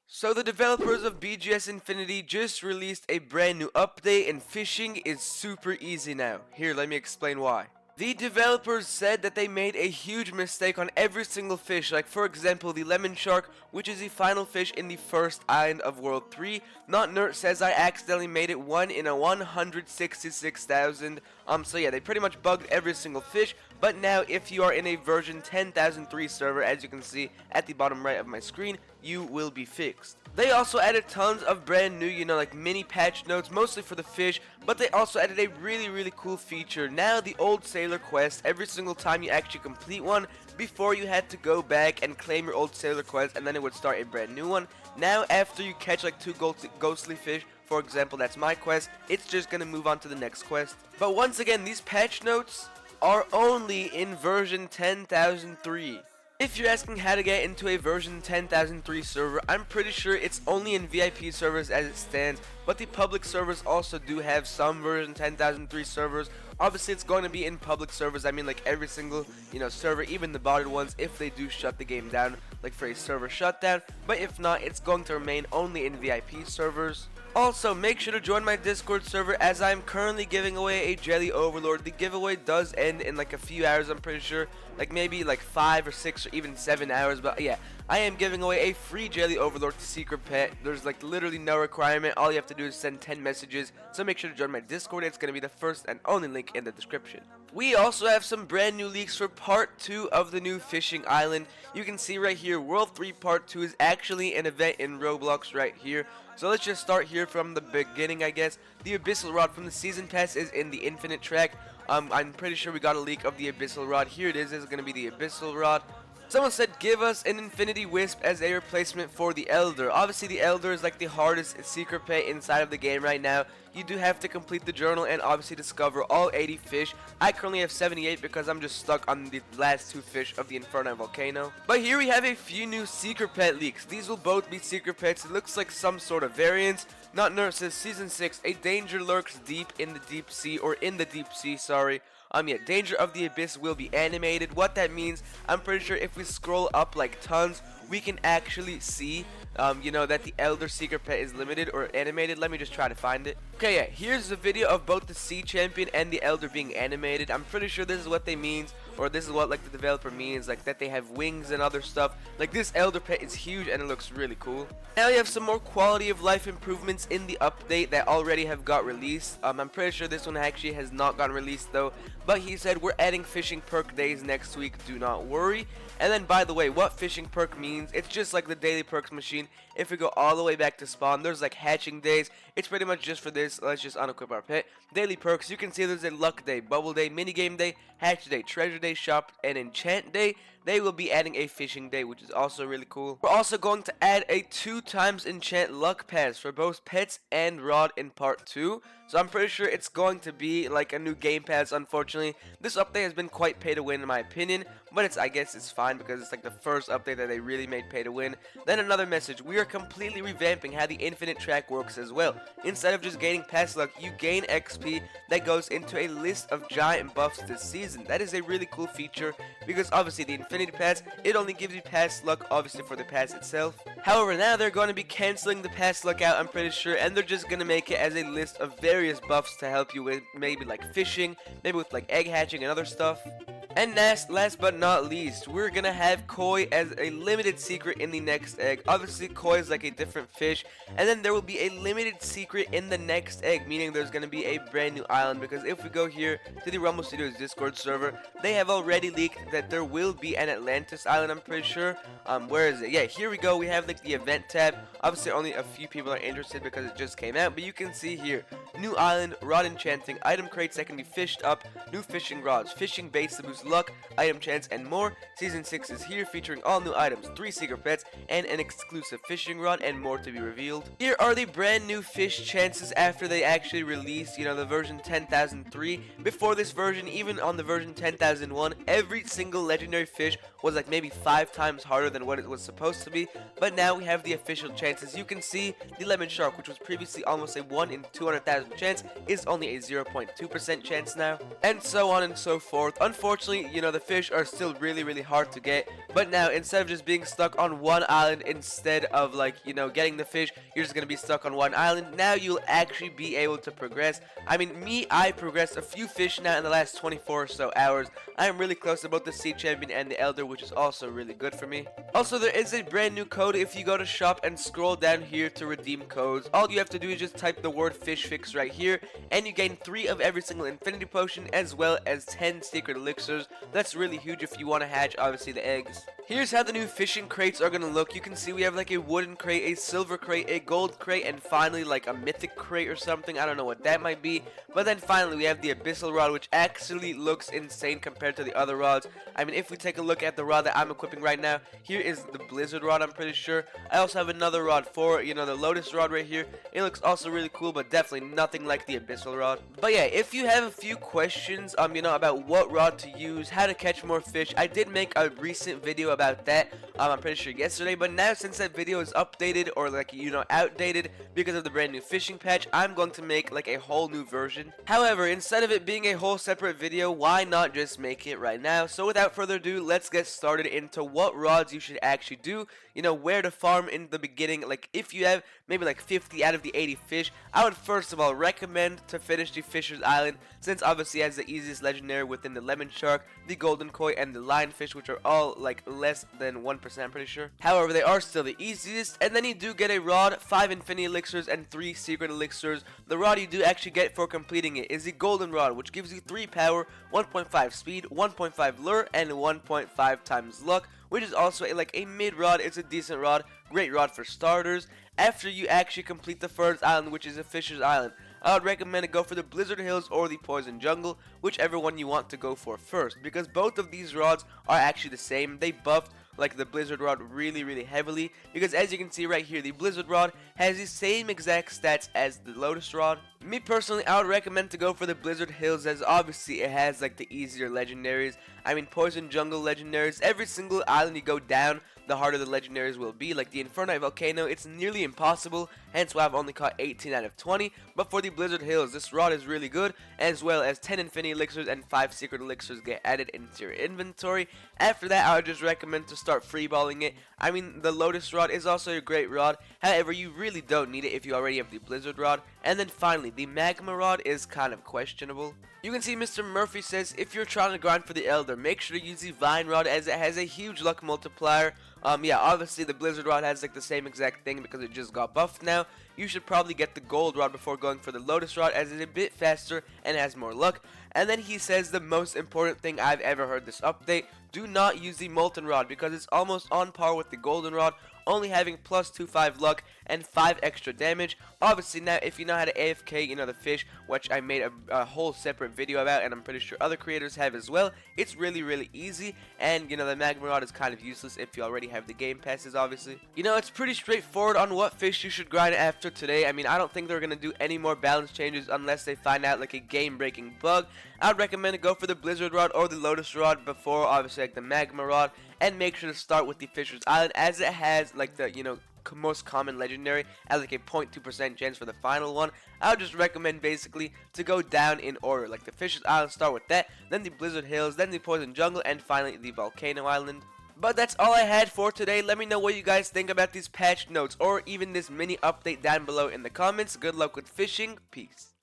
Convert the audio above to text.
So the developers of BGS Infinity just released a brand new update and fishing is super easy now. Here, let me explain why. The developers said that they made a huge mistake on every single fish, like for example the lemon shark, which is the final fish in the first island of World 3. Not Nerd says I accidentally made it 1 in a 166,000. So yeah, they pretty much bugged every single fish, but now if you are in a version 10,003 server, as you can see at the bottom right of my screen, you will be fixed. They also added tons of brand new, like mini patch notes, mostly for the fish, but they also added a really cool feature. Now the old sailor quest, every single time you actually complete one, before you had to go back and claim your old sailor quest and then it would start a brand new one. Now after you catch like 2 ghostly fish, for example that's my quest, it's just gonna move on to the next quest. But once again, these patch notes are only in version 10,003. If you're asking how to get into a version 10,003 server, I'm pretty sure it's only in VIP servers as it stands, but the public servers also do have some version 10,003 servers. Obviously it's going to be in public servers, I mean like every single, server, even the botted ones, if they do shut the game down, like for a server shutdown, but if not, it's going to remain only in VIP servers. Also, make sure to join my Discord server as I'm currently giving away a Jelly Overlord. The giveaway does end in like a few hours, I'm pretty sure. Like maybe like 5 or 6 or even 7 hours. But yeah, I am giving away a free Jelly Overlord to Secret Pet. There's like literally no requirement. All you have to do is send 10 messages. So make sure to join my Discord. It's going to be the first and only link in the description. We also have some brand new leaks for part 2 of the new fishing island. You can see right here, World 3 part 2 is actually an event in Roblox right here. So let's just start here from the beginning, I guess. The Abyssal Rod from the Season Pass is in the Infinite track. I'm pretty sure we got a leak of the Abyssal Rod. Here it is. This is going to be the Abyssal Rod. Someone said give us an Infinity Wisp as a replacement for the Elder. Obviously the Elder is like the hardest secret pet inside of the game right now. You do have to complete the journal and obviously discover all 80 fish. I currently have 78 because I'm just stuck on the last 2 fish of the Inferno Volcano. But here we have a few new secret pet leaks. These will both be secret pets. It looks like some sort of variance. Not Nurse says Season 6, a danger lurks deep in the deep sea, or in the deep sea, sorry. Yeah, Danger of the Abyss will be animated. What that means, I'm pretty sure if we scroll up like tons, we can actually see, that the Elder Secret Pet is limited or animated. Let me just try to find it. Okay, yeah, here's the video of both the Sea Champion and the Elder being animated. I'm pretty sure this is what they means, or this is what like the developer means, like that they have wings and other stuff. Like this Elder Pet is huge and it looks really cool. Now you have some more quality of life improvements in the update that already have got released. I'm pretty sure this one actually has not gotten released though, but he said we're adding fishing perk days next week, do not worry. And then by the way, what fishing perk means, it's just like the daily perks machine. If we go all the way back to spawn, there's like hatching days. It's pretty much just for this. Let's just unequip our pet. Daily perks, you can see there's a luck day, bubble day, minigame day, hatch day, treasure day, shop, and enchant day. They will be adding a fishing day, which is also really cool. We're also going to add a 2x enchant luck pass for both pets and rod in part 2. So I'm pretty sure it's going to be like a new game pass. Unfortunately, this update has been quite pay to win in my opinion, but I guess it's fine because it's like the first update that they really made pay to win. Then another message, we are completely revamping how the infinite track works as well. Instead of just gaining pass luck, you gain XP that goes into a list of giant buffs this season. That is a really cool feature because obviously the infinity pass, it only gives you pass luck obviously for the pass itself. However, now they're going to be canceling the pass luck out, I'm pretty sure, and they're just going to make it as a list of various buffs to help you with maybe like fishing, maybe with like egg hatching and other stuff. And last but not least, we're gonna have Koi as a limited secret in the next egg. Obviously, Koi is like a different fish, and then there will be a limited secret in the next egg, meaning there's gonna be a brand new island. Because if we go here to the Rumble Studios Discord server, they have already leaked that there will be an Atlantis island, I'm pretty sure. Where is it? Yeah, here we go. We have like the event tab. Obviously, only a few people are interested because it just came out, but you can see here, new island, rod enchanting, item crates that can be fished up, new fishing rods, fishing baits to boost luck, item chance, and more. Season 6 is here featuring all new items, 3 secret pets, and an exclusive fishing rod, and more to be revealed. Here are the brand new fish chances after they actually released, the version 10,003. Before this version, even on the version 10,001, every single legendary fish was like maybe 5 times harder than what it was supposed to be, but now we have the official chances. You can see the lemon shark, which was previously almost a 1 in 200,000 chance, is only a 0.2% chance now, and so on and so forth. Unfortunately, the fish are still really hard to get, But now, instead of just being stuck on one island, instead of like, you know, getting the fish, you're just gonna be stuck on one island. Now you'll actually be able to progress. I mean, I progressed a few fish now in the last 24 or so hours. I am really close to both the Sea Champion and the Elder, which is also really good for me. Also, there is a brand new code if you go to shop and scroll down here to redeem codes. All you have to do is just type the word fish fix right here, and you gain 3 of every single infinity potion as well as 10 secret elixirs. That's really huge if you want to hatch, obviously, the eggs. Here's how the new fishing crates are gonna look. You can see we have like a wooden crate, a silver crate, a gold crate, and finally like a mythic crate or something. I don't know what that might be. But then finally we have the abyssal rod, which actually looks insane compared to the other rods. I mean, if we take a look at the rod that I'm equipping right now, here is the blizzard rod, I'm pretty sure. I also have another rod for, you know, the lotus rod right here. It looks also really cool, but definitely nothing like the abyssal rod. But yeah, if you have a few questions, you know, about what rod to use, how to catch more fish, I did make a recent video about that, I'm pretty sure yesterday, but now since that video is updated or like, you know, outdated because of the brand new fishing patch, I'm going to make like a whole new version. However, instead of it being a whole separate video, why not just make it right now? So without further ado, let's get started into what rods you should actually do, you know, where to farm in the beginning. Like if you have maybe like 50 out of the 80 fish, I would first of all recommend to finish the Fisher's Island, since obviously it has the easiest legendary within the lemon shark, the golden koi, and the lionfish, which are all like less than 1%, I'm pretty sure. However, they are still the easiest. And then you do get a rod, 5 infinity elixirs, and 3 secret elixirs. The rod you do actually get for completing it is the golden rod, which gives you 3 power, 1.5 speed, 1.5 lure, and 1.5 times luck, which is also like a mid rod. It's a decent rod, great rod for starters. After you actually complete the first island, which is a Fisher's Island, I would recommend to go for the Blizzard Hills or the Poison Jungle, whichever one you want to go for first, because both of these rods are actually the same. They buffed like the Blizzard Rod really heavily, because as you can see right here, the Blizzard Rod has the same exact stats as the Lotus Rod. Me personally, I would recommend to go for the Blizzard Hills, as obviously it has like the easier legendaries. I mean, Poison Jungle legendaries, every single island you go down, the harder the legendaries will be. Like the Inferno Volcano, it's nearly impossible, hence why I've only caught 18 out of 20. But for the Blizzard Hills, this rod is really good, as well as 10 infinity elixirs and 5 secret elixirs get added into your inventory. After that, I would just recommend to start freeballing it. I mean, the Lotus Rod is also a great rod, however, you really don't need it if you already have the Blizzard Rod. And then finally, the Magma Rod is kind of questionable. You can see Mr. Murphy says, if you're trying to grind for the Elder, make sure to use the Vine Rod, as it has a huge luck multiplier. Yeah, obviously the Blizzard Rod has like the same exact thing because it just got buffed now. You should probably get the Gold Rod before going for the Lotus Rod, as it's a bit faster and has more luck. And then he says the most important thing I've ever heard this update, do not use the Molten Rod, because it's almost on par with the Golden Rod, only having plus 2/5 luck and 5 extra damage. Obviously now, if you know how to AFK, you know, the fish, which I made a whole separate video about, and I'm pretty sure other creators have as well, it's really easy. And you know, the Magma Rod is kind of useless if you already have the game passes, obviously. You know, it's pretty straightforward on what fish you should grind after today. I mean, I don't think they're gonna do any more balance changes unless they find out like a game-breaking bug. I would recommend to go for the Blizzard Rod or the Lotus Rod before obviously like the Magma Rod, and make sure to start with the Fisher's Island, as it has like the, you know, most common legendary at like a 0.2% chance for the final one. I would just recommend basically to go down in order, like the Fisher's Island, start with that, then the Blizzard Hills, then the Poison Jungle, and finally the Volcano Island. But that's all I had for today. Let me know what you guys think about these patch notes or even this mini update down below in the comments. Good luck with fishing. Peace.